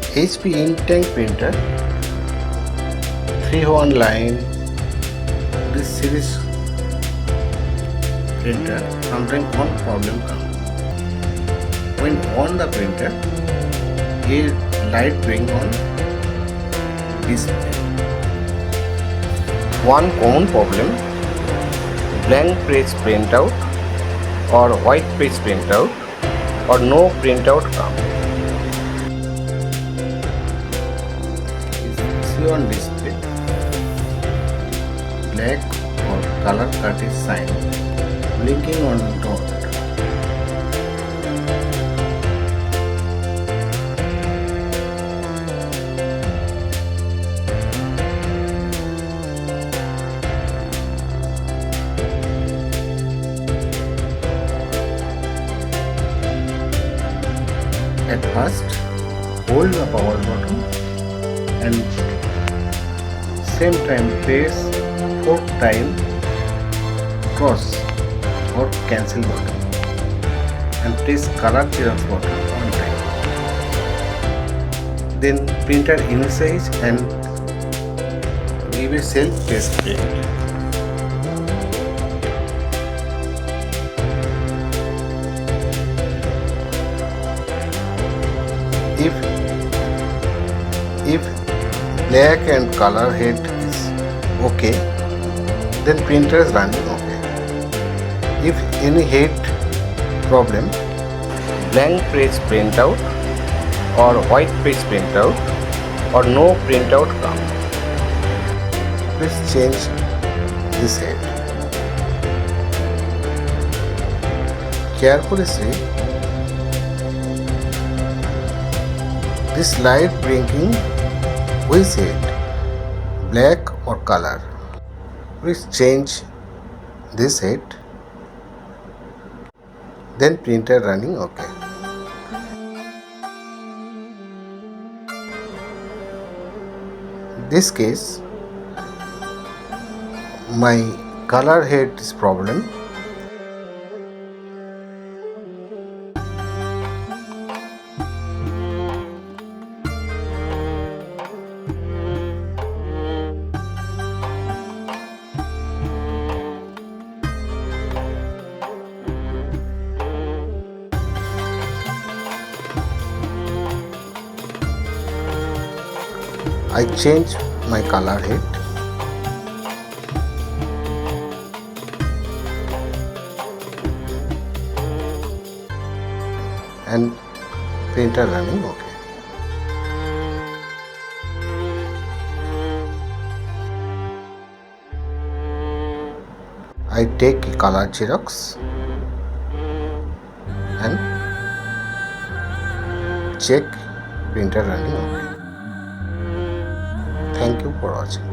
HP ink printer, 3-1 line. This series printer, sometimes one problem comes. When on the printer, a light bring on display. One common problem: blank page printout or white page printout or no printout come. See on display, black or color cut is sign blinking on dot. At first, hold the power button and same time press 4 times cross or cancel button and press color Xerox button one time. Then printer initialize and give a self-paced print. If black and color head is okay, then printer is running okay. If any head problem, blank page printout or white page printout or no printout come. Please change this head. Carefully see this light blinking. Which head, black or color? Please change this head. Then printer running okay. This case, my color head is problem. I change my color head and printer running okay. I take a color Xerox and check printer running okay. Thank you for watching.